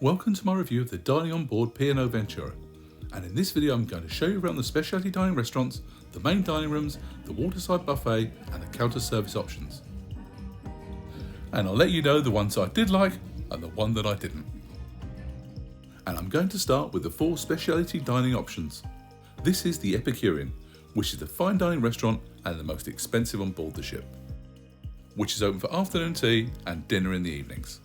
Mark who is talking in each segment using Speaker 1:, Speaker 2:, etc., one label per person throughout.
Speaker 1: Welcome to my review of the dining on board P&O Ventura, and in this video I'm going to show you around the specialty dining restaurants, the main dining rooms, the waterside buffet and the counter service options. And I'll let you know the ones I did like and the one that I didn't. And I'm going to start with the 4 specialty dining options. This is the Epicyon, which is the fine dining restaurant and the most expensive on board the ship, which is open for afternoon tea and dinner in the evenings.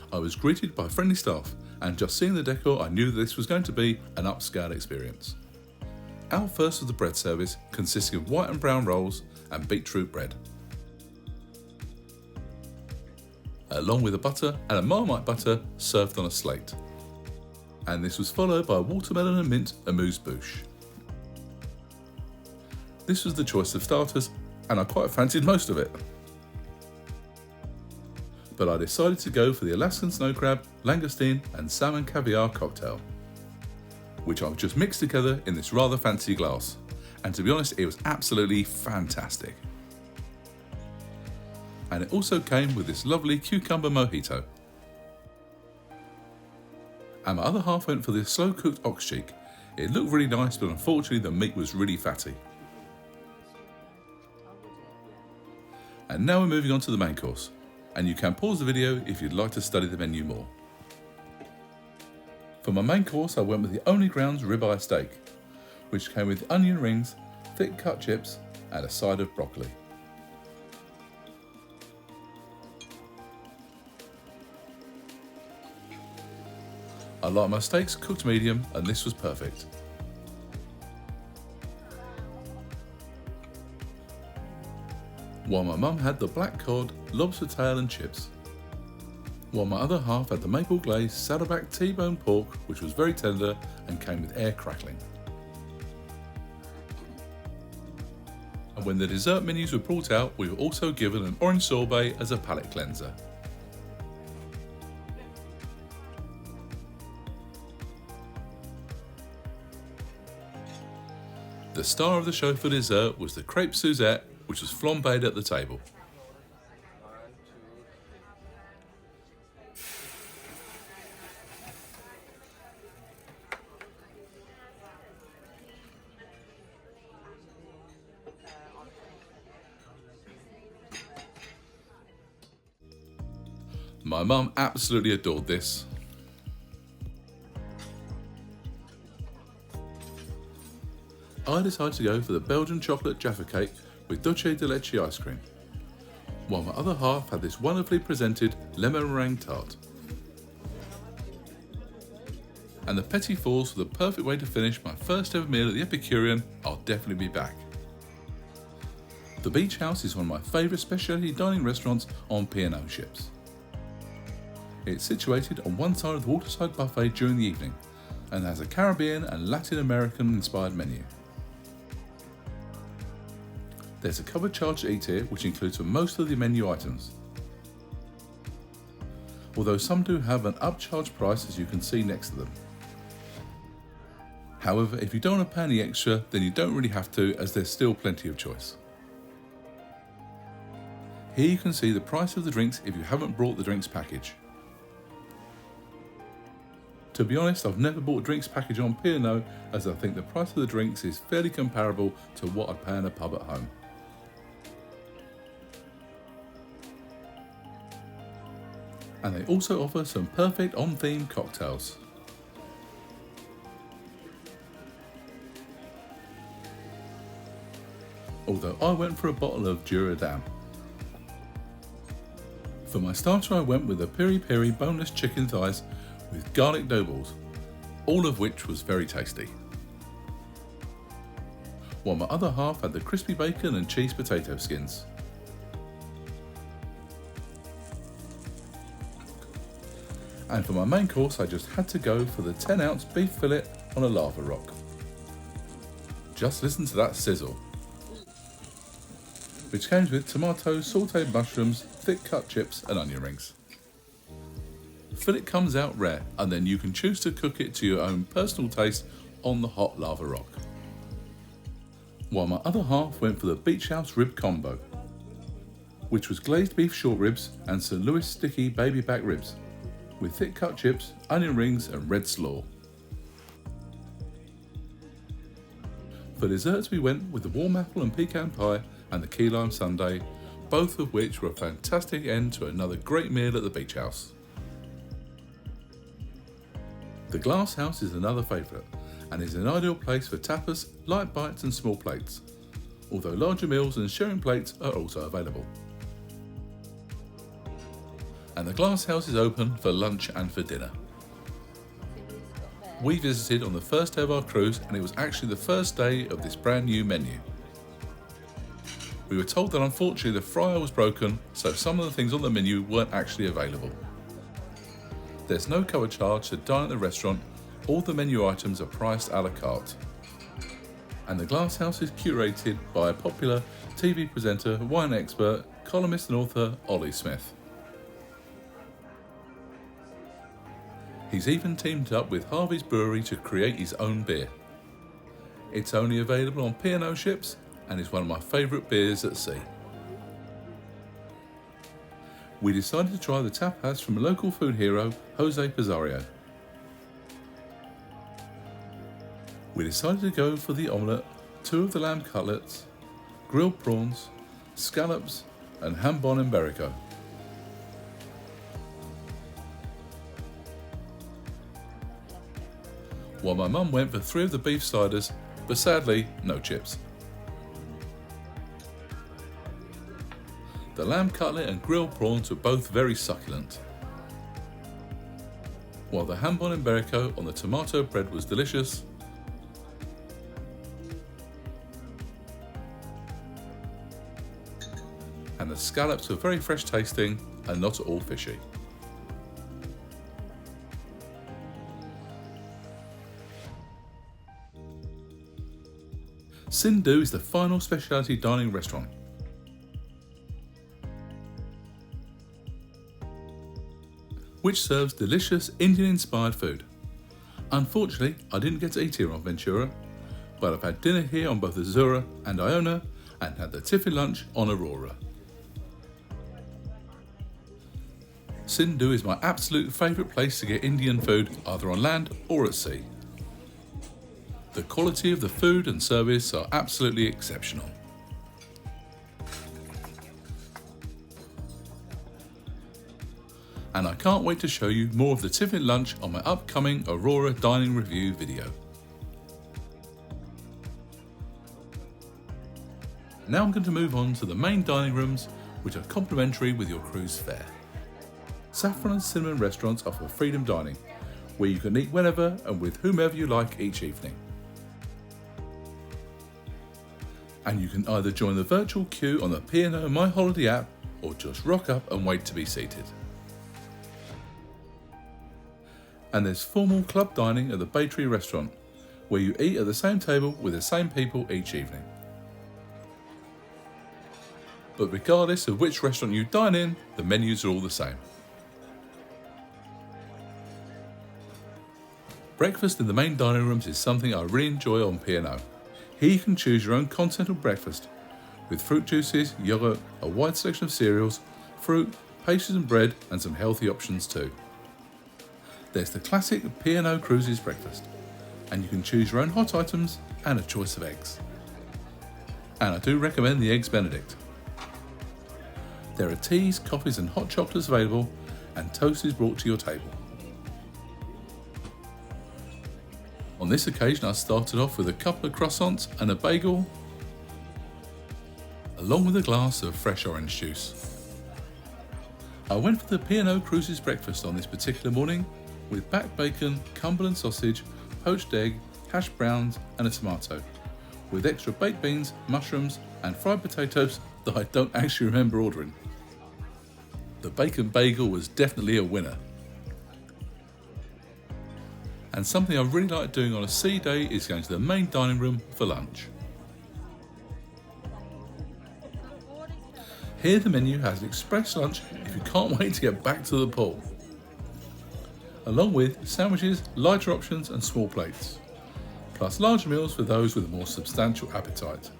Speaker 1: I was greeted by friendly staff, and just seeing the decor I knew that this was going to be an upscale experience. Our first was the bread service, consisting of white and brown rolls and beetroot bread, along with a butter and a Marmite butter served on a slate. And this was followed by a watermelon and mint amuse-bouche. This was the choice of starters, and I quite fancied most of it. But I decided to go for the Alaskan snow crab, langoustine and salmon caviar cocktail, which I've just mixed together in this rather fancy glass. And to be honest, it was absolutely fantastic. And it also came with this lovely cucumber mojito. And my other half went for the slow cooked ox cheek. It looked really nice, but unfortunately the meat was really fatty. And now we're moving on to the main course. And you can pause the video if you'd like to study the menu more. For my main course I went with the Only Grounds ribeye steak, which came with onion rings, thick cut chips and a side of broccoli. I like my steaks cooked medium, and this was perfect. While my mum had the black cod, lobster tail and chips, while my other half had the maple glazed saddleback T-bone pork, which was very tender and came with air crackling. And when the dessert menus were brought out, we were also given an orange sorbet as a palate cleanser. The star of the show for dessert was the crepe Suzette, which was flambéed at the table. My mum absolutely adored this. I decided to go for the Belgian chocolate Jaffa cake with dulce de leche ice cream, while my other half had this wonderfully presented lemon meringue tart. And the petit fours were the perfect way to finish my first ever meal at the Epicyon. I'll definitely be back. The Beach House is one of my favourite specialty dining restaurants on P&O ships. It's situated on one side of the waterside buffet during the evening, and has a Caribbean and Latin American inspired menu. There's a covered charge to eat here, which includes for most of the menu items, although some do have an upcharge price, as you can see next to them. However, if you don't want to pay any extra, then you don't really have to, as there's still plenty of choice. Here you can see the price of the drinks if you haven't brought the drinks package. To be honest, I've never bought a drinks package on P&O, as I think the price of the drinks is fairly comparable to what I'd pay in a pub at home. And they also offer some perfect on-theme cocktails. Although I went for a bottle of Duradam. For my starter I went with the peri-peri boneless chicken thighs with garlic dough balls, all of which was very tasty. While my other half had the crispy bacon and cheese potato skins. And for my main course I just had to go for the 10-ounce beef fillet on a lava rock. Just listen to that sizzle. Which comes with tomatoes, sautéed mushrooms, thick cut chips and onion rings. Fillet comes out rare, and then you can choose to cook it to your own personal taste on the hot lava rock. While my other half went for the Beach House rib combo, which was glazed beef short ribs and St. Louis sticky baby back ribs, with thick cut chips, onion rings and red slaw. For desserts we went with the warm apple and pecan pie and the key lime sundae, both of which were a fantastic end to another great meal at the beach house. The glass house is another favourite and is an ideal place for tapas, light bites and small plates, although larger meals and sharing plates are also available. And the glass house is open for lunch and for dinner. We visited on the first day of our cruise and it was actually the first day of this brand new menu. We were told that unfortunately the fryer was broken, so some of the things on the menu weren't actually available. There's no cover charge to dine at the restaurant, all the menu items are priced a la carte. And the glass house is curated by a popular TV presenter, wine expert, columnist and author Ollie Smith. He's even teamed up with Harvey's Brewery to create his own beer. It's only available on P&O ships and is one of my favourite beers at sea. We decided to try the tapas from a local food hero, Jose Pizarro. We decided to go for the omelette, 2 of the lamb cutlets, grilled prawns, scallops and jambon iberico. While my mum went for 3 of the beef sliders, but sadly no chips. The lamb cutlet and grilled prawns were both very succulent, while the jambon iberico on the tomato bread was delicious. And the scallops were very fresh tasting and not at all fishy. Synu is the final specialty dining restaurant. Which serves delicious Indian-inspired food. Unfortunately, I didn't get to eat here on Ventura, but I've had dinner here on both Azura and Iona and had the tiffin lunch on Aurora. Synu is my absolute favourite place to get Indian food, either on land or at sea. The quality of the food and service are absolutely exceptional. And I can't wait to show you more of the tiffin lunch on my upcoming Aurora dining review video. Now I'm going to move on to the main dining rooms, which are complimentary with your cruise fare. Saffron and Cinnamon restaurants offer freedom dining, where you can eat whenever and with whomever you like each evening. And you can either join the virtual queue on the P&O My Holiday app or just rock up and wait to be seated. And there's formal club dining at the Bay Tree restaurant, where you eat at the same table with the same people each evening. But regardless of which restaurant you dine in, the menus are all the same. Breakfast in the main dining rooms is something I really enjoy on P&O. Here you can choose your own continental breakfast, with fruit juices, yoghurt, a wide selection of cereals, fruit, pastries and bread, and some healthy options too. There's the classic P&O Cruises breakfast, and you can choose your own hot items and a choice of eggs. And I do recommend the Eggs Benedict. There are teas, coffees and hot chocolates available, and toast is brought to your table. On this occasion I started off with a couple of croissants and a bagel, along with a glass of fresh orange juice. I went for the P&O Cruises breakfast on this particular morning with back bacon, Cumberland sausage, poached egg, hash browns and a tomato, with extra baked beans, mushrooms and fried potatoes that I don't actually remember ordering. The bacon bagel was definitely a winner. And something I really like doing on a sea day is going to the main dining room for lunch. Here the menu has an express lunch if you can't wait to get back to the pool, along with sandwiches, lighter options and small plates, plus larger meals for those with a more substantial appetite.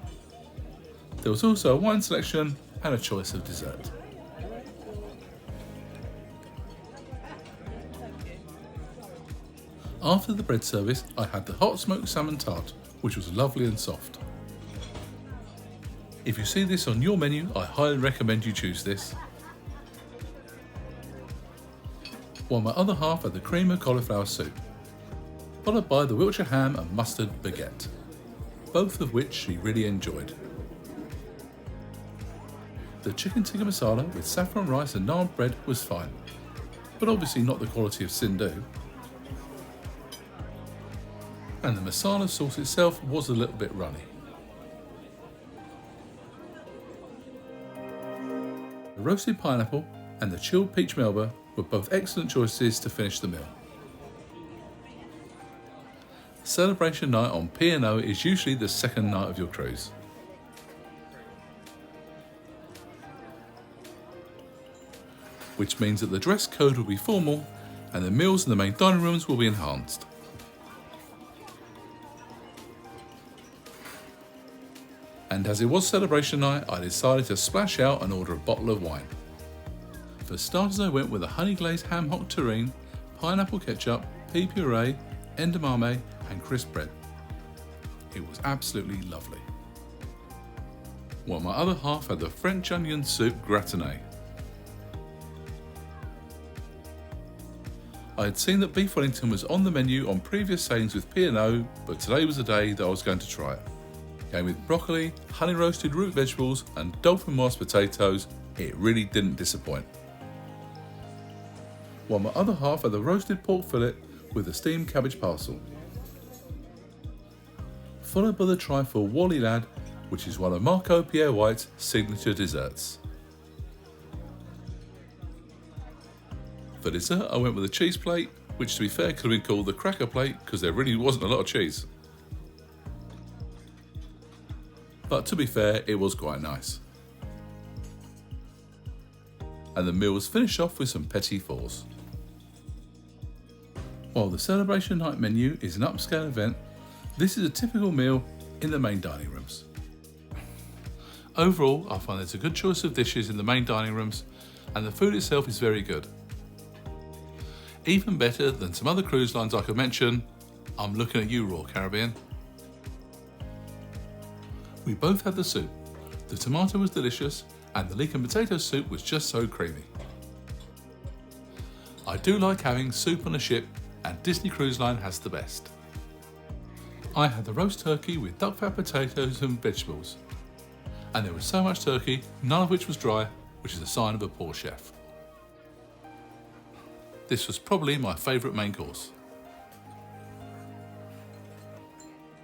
Speaker 1: There was also a wine selection and a choice of dessert. After the bread service, I had the hot smoked salmon tart, which was lovely and soft. If you see this on your menu, I highly recommend you choose this. While my other half had the cream and cauliflower soup, followed by the Wiltshire ham and mustard baguette, both of which she really enjoyed. The chicken tikka masala with saffron rice and naan bread was fine, but obviously not the quality of Synu. And the masala sauce itself was a little bit runny. The roasted pineapple and the chilled peach melba were both excellent choices to finish the meal. Celebration night on P&O is usually the second night of your cruise. Which means that the dress code will be formal and the meals in the main dining rooms will be enhanced. And as it was celebration night, I decided to splash out and order a bottle of wine. For starters, I went with a honey glazed ham hock terrine, pineapple ketchup, pea puree, edamame and crisp bread. It was absolutely lovely. While my other half had the French onion soup gratiné. I had seen that beef Wellington was on the menu on previous sailings with P&O, but today was the day that I was going to try it. Came with broccoli, honey roasted root vegetables and dolphin mashed potatoes. It really didn't disappoint. While my other half had the roasted pork fillet with the steamed cabbage parcel. Followed by the trifle Wally Lad, which is one of Marco Pierre White's signature desserts. For dessert, I went with a cheese plate, which to be fair could have been called the cracker plate because there really wasn't a lot of cheese. But to be fair, it was quite nice. And the meal was finished off with some petit fours. While the celebration night menu is an upscale event, this is a typical meal in the main dining rooms. Overall, I find there's a good choice of dishes in the main dining rooms and the food itself is very good. Even better than some other cruise lines I could mention. I'm looking at you, Royal Caribbean. We both had the soup. The tomato was delicious and the leek and potato soup was just so creamy. I do like having soup on a ship and Disney Cruise Line has the best. I had the roast turkey with duck fat potatoes and vegetables. And there was so much turkey, none of which was dry, which is a sign of a poor chef. This was probably my favourite main course.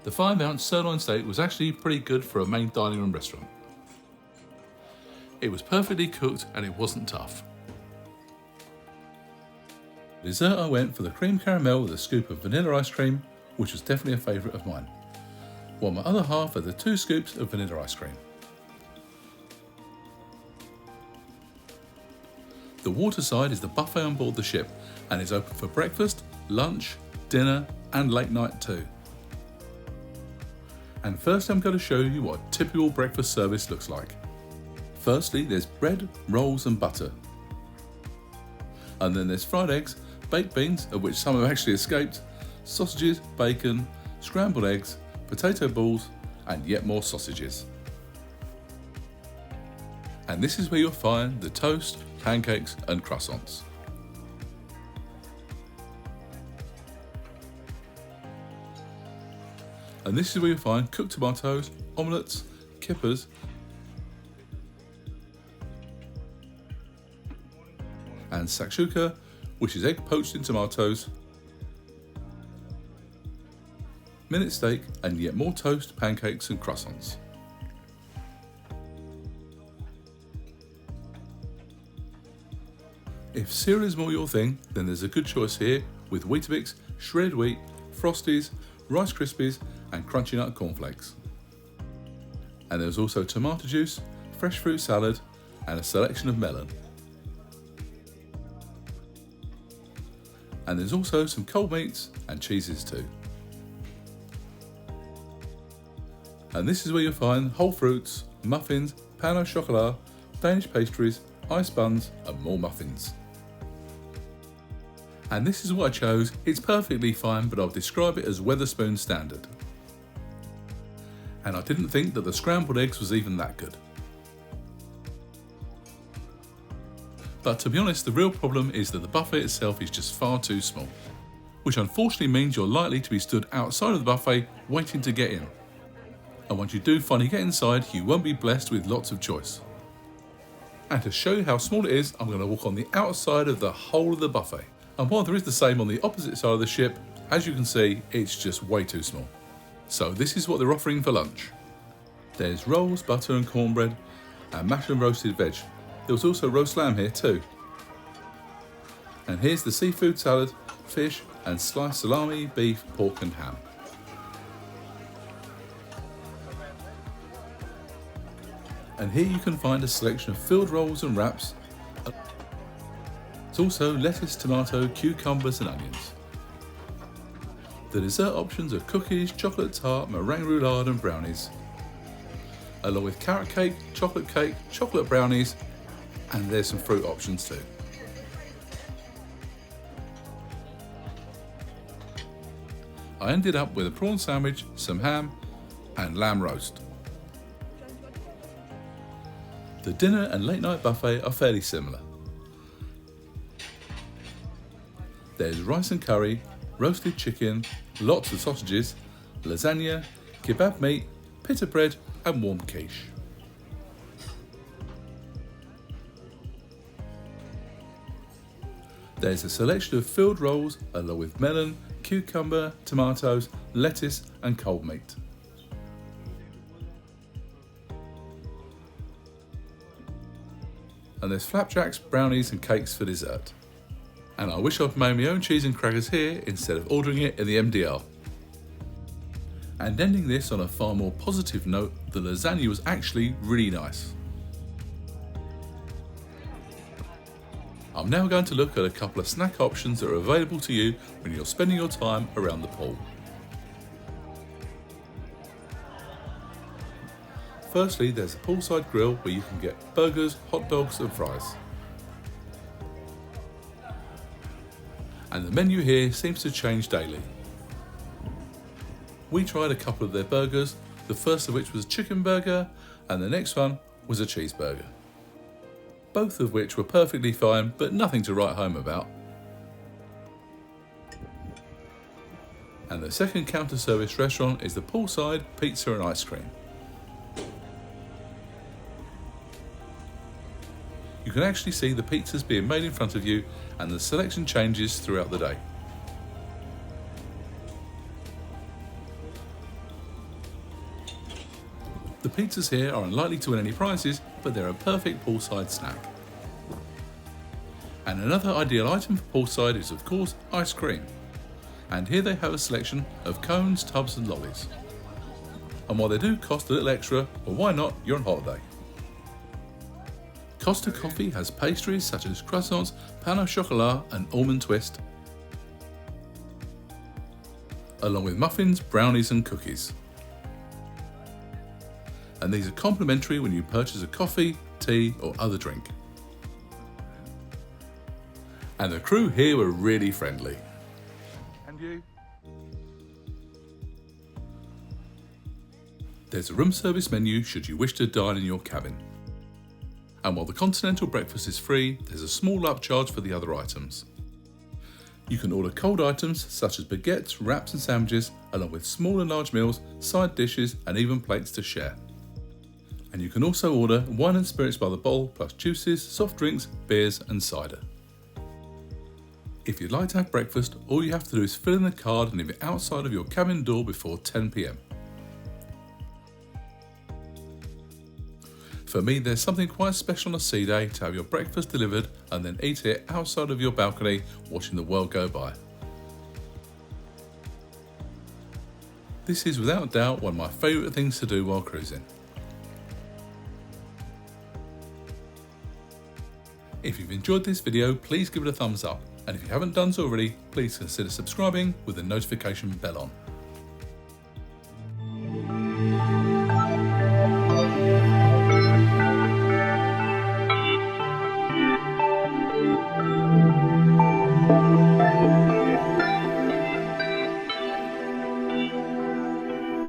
Speaker 1: The 5-ounce sirloin steak was actually pretty good for a main dining room restaurant. It was perfectly cooked and it wasn't tough. For dessert, I went for the cream caramel with a scoop of vanilla ice cream, which was definitely a favourite of mine, while my other half had the 2 scoops of vanilla ice cream. The waterside is the buffet on board the ship and is open for breakfast, lunch, dinner and late night too. And first I'm going to show you what a typical breakfast service looks like. Firstly, there's bread, rolls and butter. And then there's fried eggs, baked beans, of which some have actually escaped, sausages, bacon, scrambled eggs, potato balls and yet more sausages. And this is where you'll find the toast, pancakes and croissants. And this is where you'll find cooked tomatoes, omelettes, kippers, and shakshuka, which is egg poached in tomatoes, minute steak, and yet more toast, pancakes and croissants. If cereal is more your thing, then there's a good choice here with Weetabix, shredded wheat, Frosties, Rice Krispies and crunchy nut cornflakes. And there's also tomato juice, fresh fruit salad and a selection of melon. And there's also some cold meats and cheeses too. And this is where you'll find whole fruits, muffins, pain au chocolat, Danish pastries, ice buns and more muffins. And this is what I chose. It's perfectly fine, but I'll describe it as Wetherspoon standard. And I didn't think that the scrambled eggs was even that good. But to be honest, the real problem is that the buffet itself is just far too small, which unfortunately means you're likely to be stood outside of the buffet waiting to get in. And once you do finally get inside, you won't be blessed with lots of choice. And to show you how small it is, I'm going to walk on the outside of the whole of the buffet. And while there is the same on the opposite side of the ship, as you can see, it's just way too small. So this is what they're offering for lunch. There's rolls, butter and cornbread, and mashed and roasted veg. There was also roast lamb here too. And here's the seafood salad, fish, and sliced salami, beef, pork and ham. And here you can find a selection of filled rolls and wraps. There's also lettuce, tomato, cucumbers and onions. The dessert options are cookies, chocolate tart, meringue roulade and brownies, along with carrot cake, chocolate brownies, and there's some fruit options too. I ended up with a prawn sandwich, some ham and lamb roast. The dinner and late night buffet are fairly similar. There's rice and curry, roasted chicken, lots of sausages, lasagna, kebab meat, pita bread and warm quiche. There's a selection of filled rolls along with melon, cucumber, tomatoes, lettuce and cold meat. And there's flapjacks, brownies and cakes for dessert. And I wish I'd made my own cheese and crackers here instead of ordering it in the MDR. And ending this on a far more positive note, the lasagna was actually really nice. I'm now going to look at a couple of snack options that are available to you when you're spending your time around the pool. Firstly, there's a Poolside Grill where you can get burgers, hot dogs and fries. And the menu here seems to change daily. We tried a couple of their burgers, the first of which was a chicken burger and the next one was a cheeseburger. Both of which were perfectly fine, but nothing to write home about. And the second counter service restaurant is the Poolside Pizza and Ice Cream. You can actually see the pizzas being made in front of you and the selection changes throughout the day. The pizzas here are unlikely to win any prizes, but they're a perfect poolside snack. And another ideal item for poolside is of course ice cream. And here they have a selection of cones, tubs and lollies. And while they do cost a little extra, well why not, you're on holiday. Costa Coffee has pastries such as croissants, pain au chocolat and almond twist, along with muffins, brownies and cookies. And these are complimentary when you purchase a coffee, tea or other drink. And the crew here were really friendly. And you? There's a room service menu should you wish to dine in your cabin. And while the continental breakfast is free, there's a small upcharge for the other items. You can order cold items such as baguettes, wraps and sandwiches, along with small and large meals, side dishes and even plates to share. And you can also order wine and spirits by the bowl, plus juices, soft drinks, beers and cider. If you'd like to have breakfast, all you have to do is fill in the card and leave it outside of your cabin door before 10 PM. For me, there's something quite special on a sea day to have your breakfast delivered and then eat it outside of your balcony watching the world go by. This is without doubt one of my favourite things to do while cruising. If you've enjoyed this video, please give it a thumbs up, and if you haven't done so already, please consider subscribing with the notification bell on.